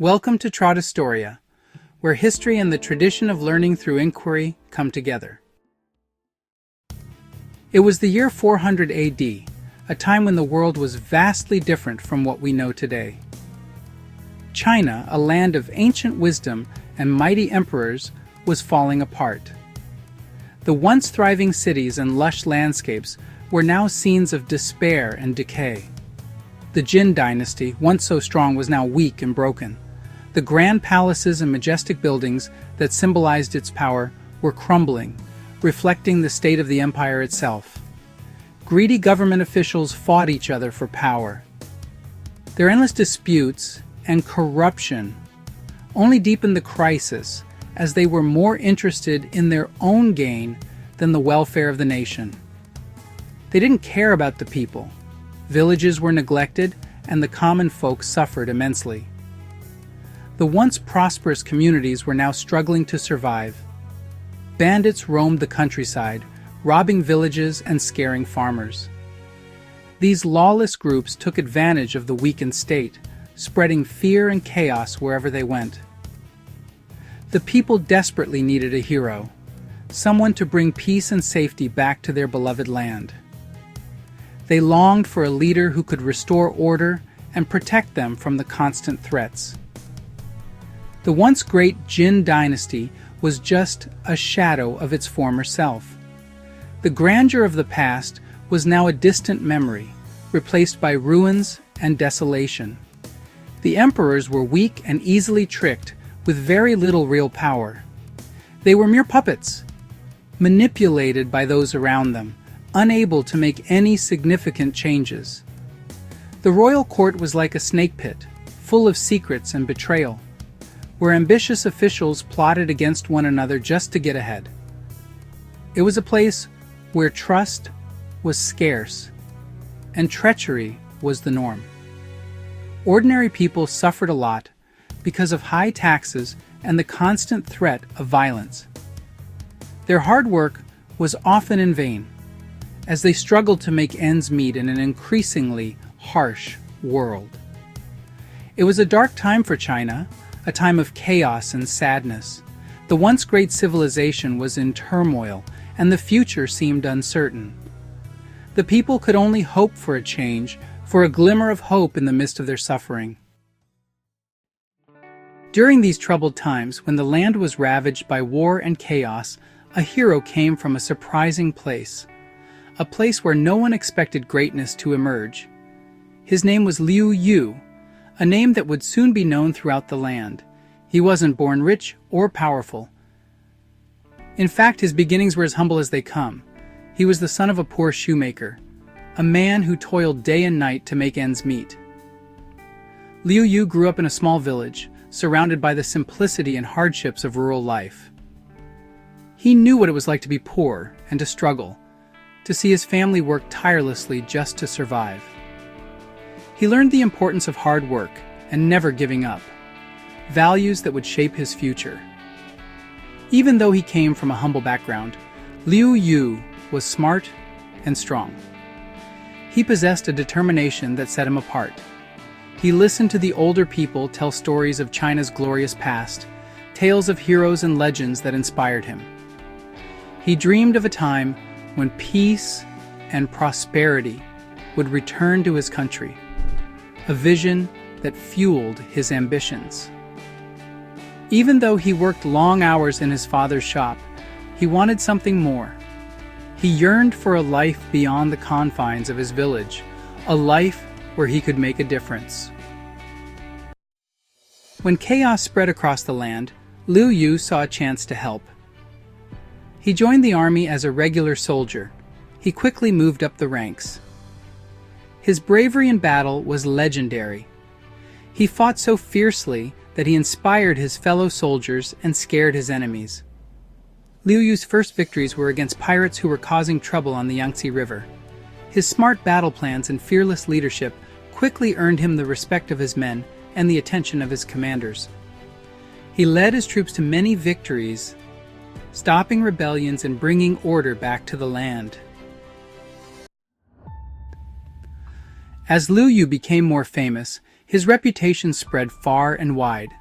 Welcome to Tradistoria, where history and the tradition of learning through inquiry come together. It was the year 400 AD, a time when the world was vastly different from what we know today. China, a land of ancient wisdom and mighty emperors, was falling apart. The once thriving cities and lush landscapes were now scenes of despair and decay. The Jin dynasty, once so strong, was now weak and broken. The grand palaces and majestic buildings that symbolized its power were crumbling, reflecting the state of the empire itself. Greedy government officials fought each other for power. Their endless disputes and corruption only deepened the crisis, as they were more interested in their own gain than the welfare of the nation. They didn't care about the people. Villages were neglected, and the common folk suffered immensely. The once prosperous communities were now struggling to survive. Bandits roamed the countryside, robbing villages and scaring farmers. These lawless groups took advantage of the weakened state, spreading fear and chaos wherever they went. The people desperately needed a hero, someone to bring peace and safety back to their beloved land. They longed for a leader who could restore order and protect them from the constant threats. The once great Jin dynasty was just a shadow of its former self. The grandeur of the past was now a distant memory, replaced by ruins and desolation. The emperors were weak and easily tricked, with very little real power. They were mere puppets, manipulated by those around them, unable to make any significant changes. The royal court was like a snake pit, full of secrets and betrayal, where ambitious officials plotted against one another just to get ahead. It was a place where trust was scarce and treachery was the norm. Ordinary people suffered a lot because of high taxes and the constant threat of violence. Their hard work was often in vain, as they struggled to make ends meet in an increasingly harsh world. It was a dark time for China, a time of chaos and sadness. The once great civilization was in turmoil, and the future seemed uncertain. The people could only hope for a change, for a glimmer of hope in the midst of their suffering. During these troubled times, when the land was ravaged by war and chaos, a hero came from a surprising place, a place where no one expected greatness to emerge. His name was Liu Yu, a name that would soon be known throughout the land. He wasn't born rich or powerful. In fact, his beginnings were as humble as they come. He was the son of a poor shoemaker, a man who toiled day and night to make ends meet. Liu Yu grew up in a small village, surrounded by the simplicity and hardships of rural life. He knew what it was like to be poor and to struggle, to see his family work tirelessly just to survive. He learned the importance of hard work and never giving up, values that would shape his future. Even though he came from a humble background, Liu Yu was smart and strong. He possessed a determination that set him apart. He listened to the older people tell stories of China's glorious past, tales of heroes and legends that inspired him. He dreamed of a time when peace and prosperity would return to his country, a vision that fueled his ambitions. Even though he worked long hours in his father's shop, he wanted something more. He yearned for a life beyond the confines of his village, a life where he could make a difference. When chaos spread across the land, Liu Yu saw a chance to help. He joined the army as a regular soldier. He quickly moved up the ranks. His bravery in battle was legendary. He fought so fiercely that he inspired his fellow soldiers and scared his enemies. Liu Yu's first victories were against pirates who were causing trouble on the Yangtze River. His smart battle plans and fearless leadership quickly earned him the respect of his men and the attention of his commanders. He led his troops to many victories, stopping rebellions and bringing order back to the land. As Liu Yu became more famous, His reputation spread far and wide.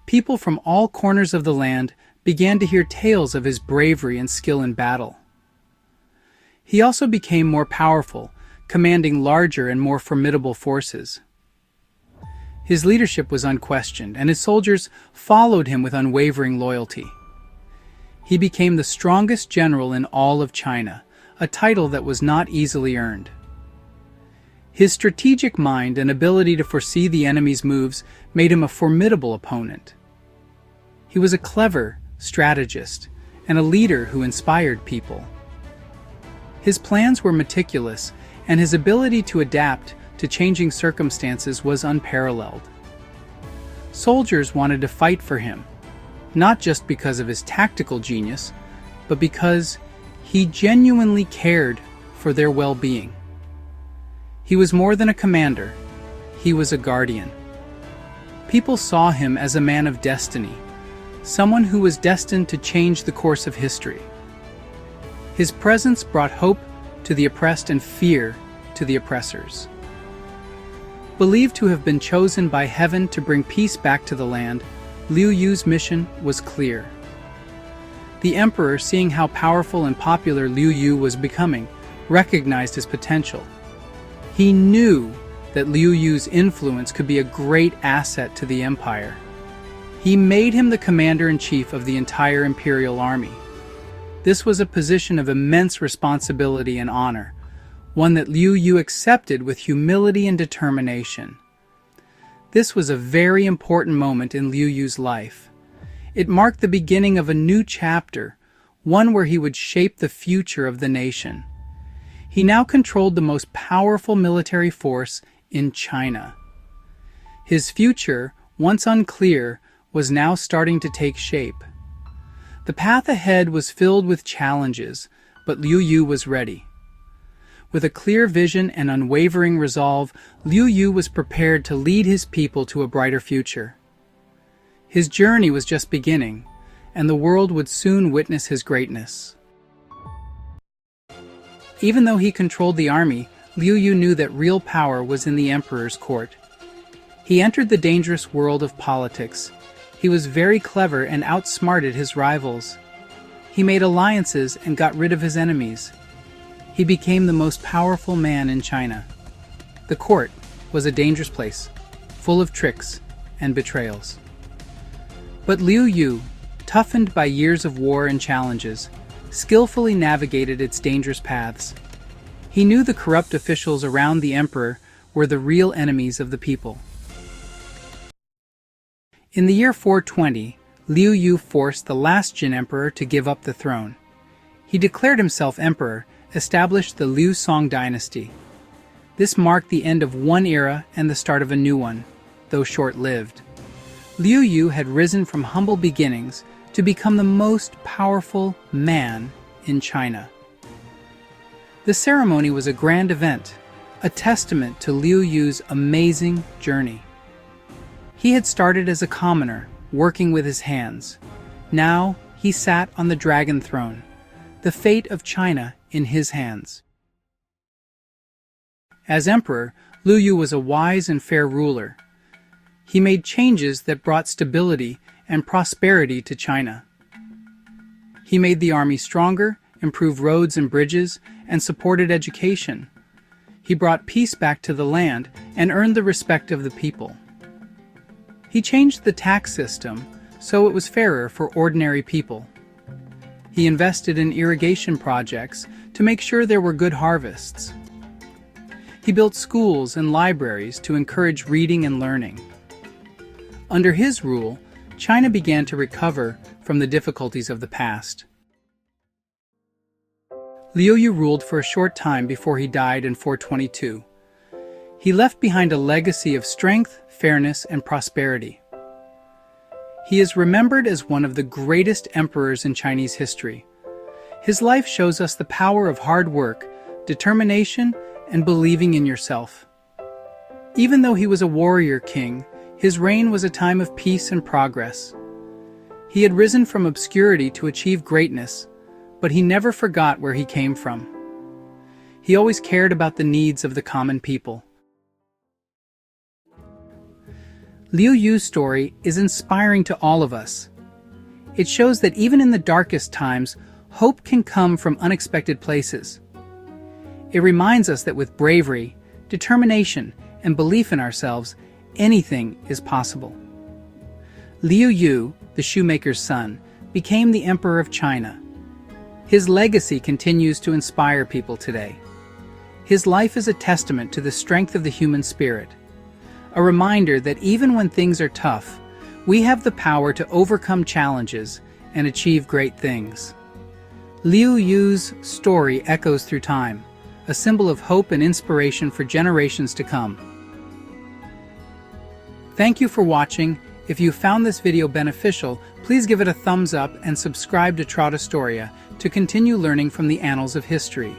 People from all corners of the land began to hear tales of his bravery and skill in battle. He also became more powerful, commanding larger and more formidable forces. His leadership was unquestioned, and his soldiers followed him with unwavering loyalty. He became the strongest general in all of China, a title that was not easily earned. His strategic mind and ability to foresee the enemy's moves made him a formidable opponent. He was a clever strategist and a leader who inspired people. His plans were meticulous, and his ability to adapt to changing circumstances was unparalleled. Soldiers wanted to fight for him, not just because of his tactical genius, but because he genuinely cared for their well-being. He was more than a commander, he was a guardian. People saw him as a man of destiny, someone who was destined to change the course of history. His presence brought hope to the oppressed and fear to the oppressors. Believed to have been chosen by heaven to bring peace back to the land, Liu Yu's mission was clear. The emperor, seeing how powerful and popular Liu Yu was becoming, recognized his potential. He knew that Liu Yu's influence could be a great asset to the empire. He made him the commander-in-chief of the entire imperial army. This was a position of immense responsibility and honor, one that Liu Yu accepted with humility and determination. This was a very important moment in Liu Yu's life. It marked the beginning of a new chapter, one where he would shape the future of the nation. He now controlled the most powerful military force in China. His future, once unclear, was now starting to take shape. The path ahead was filled with challenges, but Liu Yu was ready. With a clear vision and unwavering resolve, Liu Yu was prepared to lead his people to a brighter future. His journey was just beginning, and the world would soon witness his greatness. Even though he controlled the army, Liu Yu knew that real power was in the emperor's court. He entered the dangerous world of politics. He was very clever and outsmarted his rivals. He made alliances and got rid of his enemies. He became the most powerful man in China. The court was a dangerous place, full of tricks and betrayals. But Liu Yu, toughened by years of war and challenges, skillfully navigated its dangerous paths. He knew the corrupt officials around the emperor were the real enemies of the people. In the year 420, Liu Yu forced the last Jin emperor to give up the throne. He declared himself emperor, established the Liu Song dynasty. This marked the end of one era and the start of a new one, though short-lived. Liu Yu had risen from humble beginnings to become the most powerful man in China. The ceremony was a grand event, a testament to Liu Yu's amazing journey. He had started as a commoner, working with his hands. Now he sat on the dragon throne, the fate of China in his hands. As emperor, Liu Yu was a wise and fair ruler. He made changes that brought stability and prosperity to China. He made the army stronger, improved roads and bridges, and supported education. He brought peace back to the land and earned the respect of the people. He changed the tax system so it was fairer for ordinary people. He invested in irrigation projects to make sure there were good harvests. He built schools and libraries to encourage reading and learning. Under his rule, China began to recover from the difficulties of the past. Liu Yu ruled for a short time before he died in 422. He left behind a legacy of strength, fairness, and prosperity. He is remembered as one of the greatest emperors in Chinese history. His life shows us the power of hard work, determination, and believing in yourself. Even though he was a warrior king, his reign was a time of peace and progress. He had risen from obscurity to achieve greatness, but he never forgot where he came from. He always cared about the needs of the common people. Liu Yu's story is inspiring to all of us. It shows that even in the darkest times, hope can come from unexpected places. It reminds us that with bravery, determination, and belief in ourselves, anything is possible. Liu Yu, the shoemaker's son, became the emperor of China. His legacy continues to inspire people today. His life is a testament to the strength of the human spirit, a reminder that even when things are tough, we have the power to overcome challenges and achieve great things. Liu Yu's story echoes through time, a symbol of hope and inspiration for generations to come. Thank you for watching. If you found this video beneficial, please give it a thumbs up and subscribe to Tradistoria to continue learning from the annals of history.